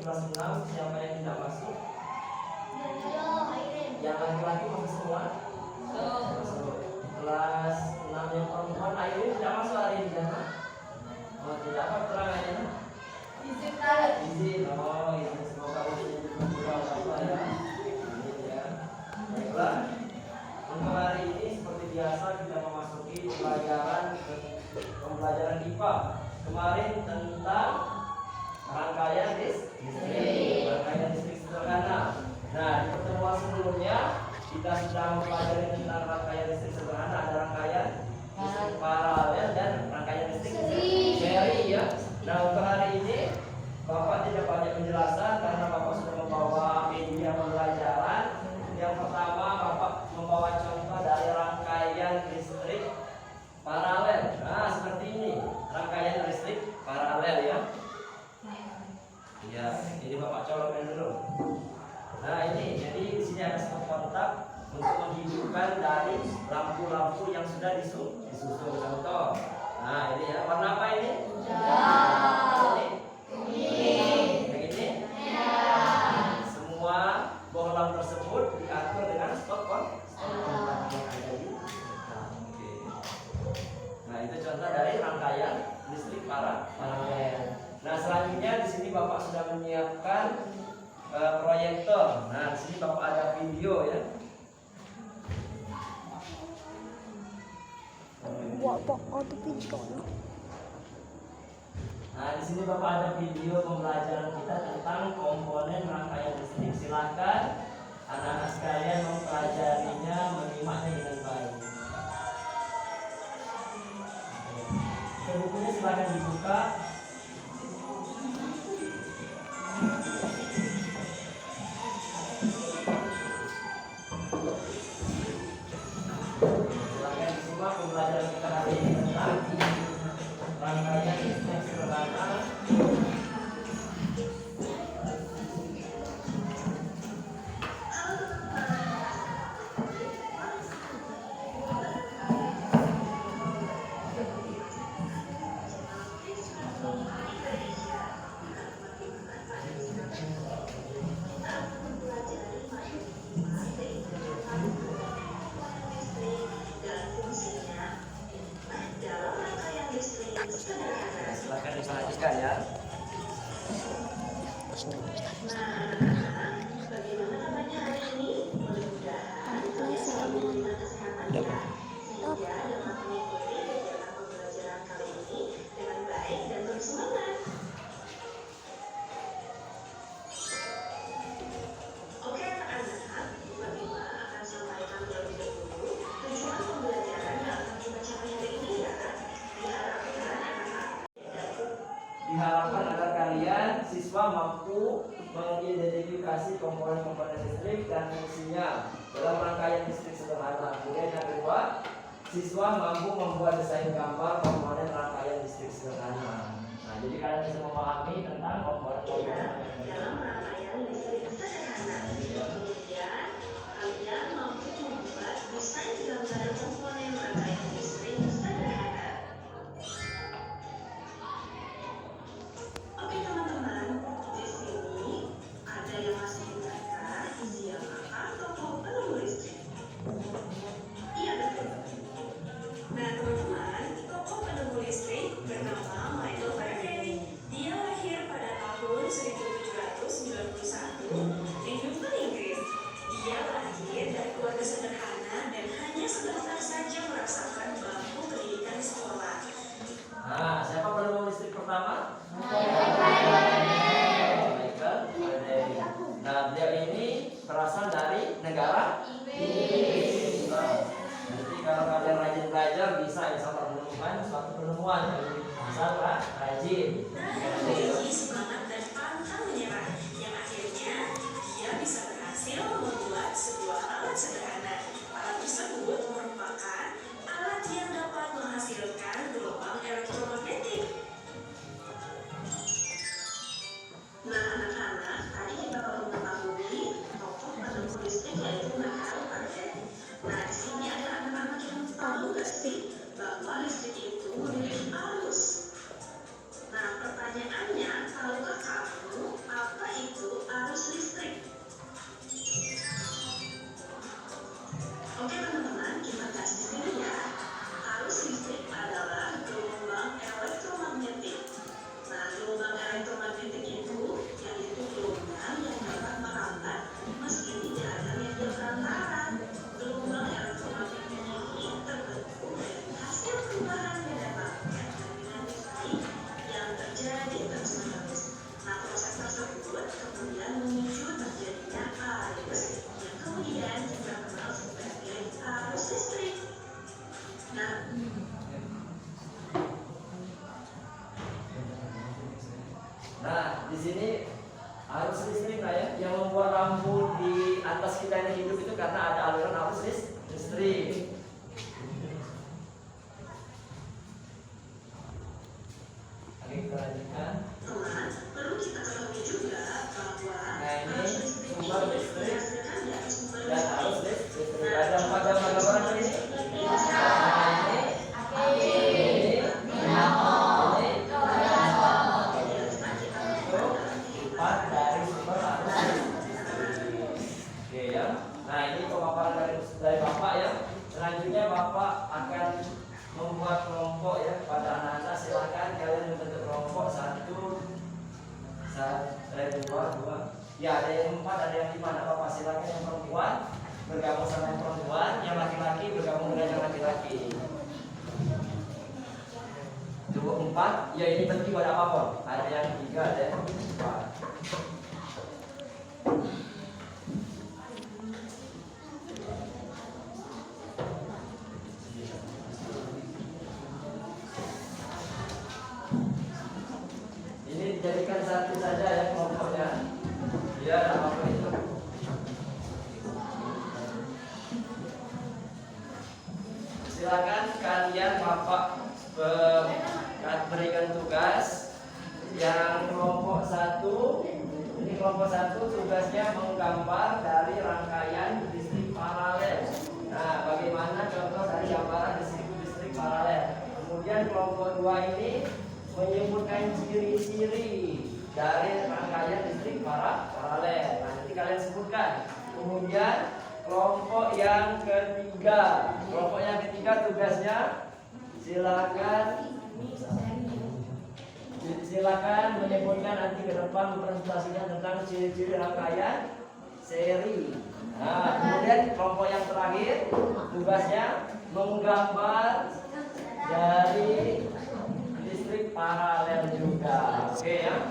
kelas 6, siapa yang tidak masuk? Yang laki-laki masuk semua? Masuk. Kelas 6 yang perempuan Airin tidak masuk hari ini kan? Oh tidak, apa keterangannya? Izin. Oh izin, semoga izin juga apa ya? Izin ya. Baiklah. Untuk hari ini seperti biasa kita memasuki pembelajaran IPA. Kemarin tentang rangkaian listrik sederhana. Nah, di pertemuan sebelumnya kita sudah mempelajari tentang rangkaian listrik sederhana, ada rangkaian listrik paralel dan rangkaian listrik seri ya. Nah, untuk hari ini Bapak tidak banyak penjelasan karena Bapak sudah membawa media pembelajaran. Yang pertama, Bapak membawa contoh dari rangkaian listrik paralel. Nah, seperti ini rangkaian listrik paralel ya. Ya, ini Bapak colokkan dulu. Nah, ini jadi di sini ada satu kontak untuk menghidupkan dari lampu-lampu yang sudah disusun contoh. Nah, ini ya, warna apa ini? Yang ini? Semua bohlam tersebut diatur dengan stop kontak yang ada di. Nah, itu contoh dari rangkaian listrik paralel. Nah, selanjutnya di sini Bapak sudah menyiapkan proyektor. Nah, di sini Bapak ada video ya. Nah, di sini Bapak ada video pembelajaran kita tentang komponen rangkaian listrik. Silakan anak-anak sekalian mempelajarinya, menyimaknya dengan baik. Bukunya silakan dibuka. Silakan disimak pembelajaran kita hari ini tentang rangkaian listrik sederhana. Silakan diperhatikan ya. Bagaimana kabarnya hari ini? Mudah-mudahan kalian selalu diberikan kesehatan ya. Sehingga dapat mengikuti kegiatan pembelajaran kali ini dengan baik dan bersemangat. Oke anak-anak, Babima akan sampaikan terlebih dahulu tujuan pembelajaran yang akan kita capai hari ini ya. Diharapkan agar kalian siswa mampu mengidentifikasi komponen-komponen listrik dan fungsinya dalam rangkaian listrik sederhana. Kemudian yang kedua, siswa mampu membuat desain gambar komponen rangkaian listrik sederhana. Nah, jadi kalian bisa memahami tentang komponen-komponen dalam rangkaian listrik sederhana. Kemudian kalian mampu membuat desain gambar komponen rangkaian listrik sederhana. Oke teman-teman, di sini ada yang masih menggunakan isi yang toko penemu listrik. Iya betul. Nah teman-teman, toko penemu listrik bernama Michael Faraday. Dia lahir pada tahun 1791 di Newton, Inggris. Dia lahir dari keluarga sederhana dan hanya sebentar saja merasakan bangku pendidikan di sekolah. Nah, siapa penemu listrik pertama? Nah, beliau ini berasal dari negara Inggris. Jadi kalau kalian rajin belajar bisa insya Allah menemukan suatu penemuan yang asal rajin. Memiliki semangat dan pantang menyerah yang akhirnya dia bisa berhasil membuat sebuah alat sederhana. Alat tersebut merupakan alat yang dapat menghasilkan gelombang elektromagnetik. Nah anak-anak, tadi kita baru mengetahui tokoh penemu listrik yaitu Michael Faraday. Nah di sini ada anak-anak yang tahu nggak sih bahwa listrik itu memiliki arus. Nah pertanyaannya, di sini arus listrik ya, yang membuat lampu di atas kita ini hidup itu karena ada aliran arus listrik. Oke, kita lanjutkan. Teman, perlu kita ketahui juga bahwa Nah, ini arus listrik sumber ini listrik dihasilkan dari sumber dan arus listrik. Ada 4 gambar ini. Dari Bapak ya. Selanjutnya Bapak akan membuat kelompok ya pada anak-anak. Silakan kalian membentuk kelompok 1, 2. Ya, ada yang 4, ada yang 5. Nah, Bapak silakan yang perempuan bergabung sama yang perempuan, yang laki-laki bergabung dengan yang laki-laki. Cukup 4. Ya, ini penting pada apapun. Ada yang 3, ada yang 4. Dijadikan satu saja ya kelompoknya. Ya, apa itu? Silakan kalian Bapak berikan tugas yang kelompok 1. Ini kelompok 1 tugasnya menggambar dari rangkaian listrik paralel. Nah, bagaimana contoh dari gambaran listrik paralel. Kemudian kelompok 2 ini menyebutkan ciri-ciri dari rangkaian listrik paralel. Nah, nanti kalian sebutkan. Kemudian kelompok yang ketiga. Kelompok yang ketiga tugasnya silakan menyebutkan nanti ke depan mempresentasikan tentang ciri-ciri rangkaian seri. Nah, kemudian kelompok yang terakhir tugasnya menggambar dari listrik paralel juga. Oke ya.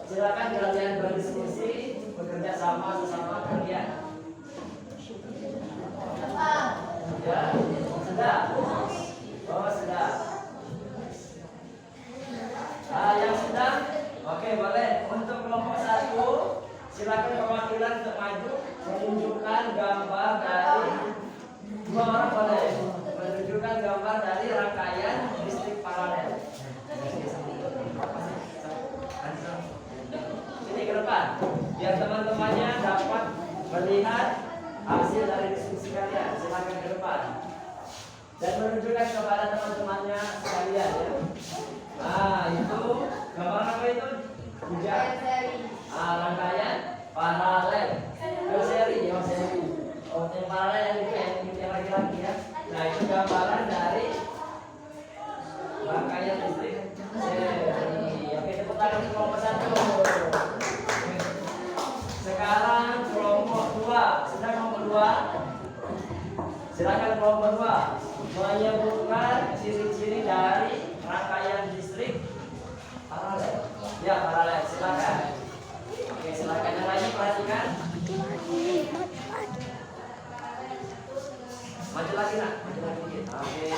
Silakan kalian berdiskusi, bekerja sama sesama kalian. Ya, sudah. Oh, sudah. Yang sudah? Oke, boleh. Untuk kelompok 1, silakan perwakilan untuk maju menunjukkan gambar dari 2 orang boleh. Menunjukkan gambar dari rangkaian listrik paralel. Ini ke depan, biar teman-temannya dapat melihat hasil dari diskusi kalian. Silakan ke depan dan menunjukkan kepada teman-temannya sekalian ya. Nah, itu gambar apa itu? Rangkaian paralel. Seri, ya seri. Oh, yang paralel yang laki-laki ya. Nah, itu gambaran dari rangkaian listrik seri. Oke, tepuk tangan untuk kelompok 1. Sekarang kelompok 2. Sudah kelompok 2? Silakan kelompok 2 menyebutkan ciri-ciri dari rangkaian listrik paralel. Ya, paralel. Silakan. Oke, silakan yang lain perhatikan. Maju lagi nak, maju lagi dikit. Oke.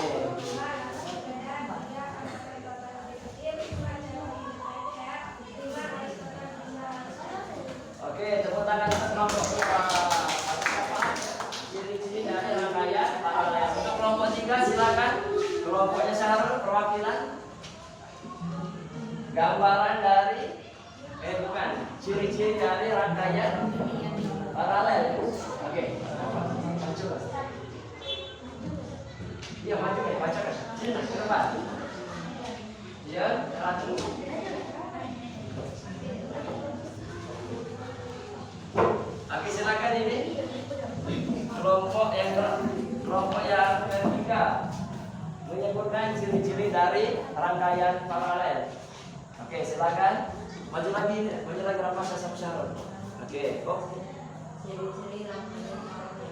Oke, tepuk tangan untuk kelompok 2. Ciri-ciri dari rangkaian paralel. Untuk kelompok 3 silakan. Kelompoknya Syarul perwakilan. Gambaran dari bukan, ciri-ciri dari rangkaian paralel. Oke. Maju. Iya, maju ya, bacakan. Sini ke depan. Iya, ratu. Oke, silakan ini. Kelompok yang ketiga menyebutkan ciri-ciri dari rangkaian paralel. Oke, silakan. Maju lagi Rafa sama Syarul. Oke, kok. Ciri-ciri rangkaian paralel.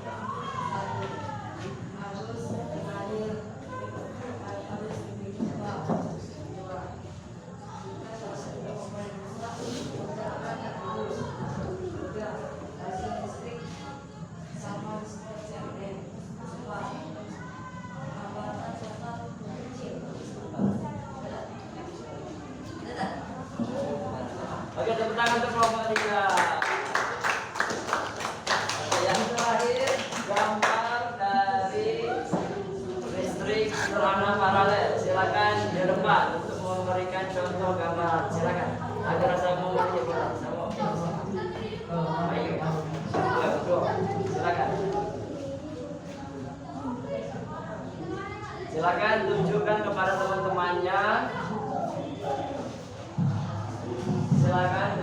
Arus mengalir arus listrik sama seperti Oke, tepuk tangan untuk kelompok 3. Yang terakhir, gambar dari listrik sederhana paralel. Silakan di depan untuk memberikan contoh gambar. Silakan. Agar saya mau mencoba. Ayo. Silakan. Silakan tunjukkan kepada teman-temannya. Silakan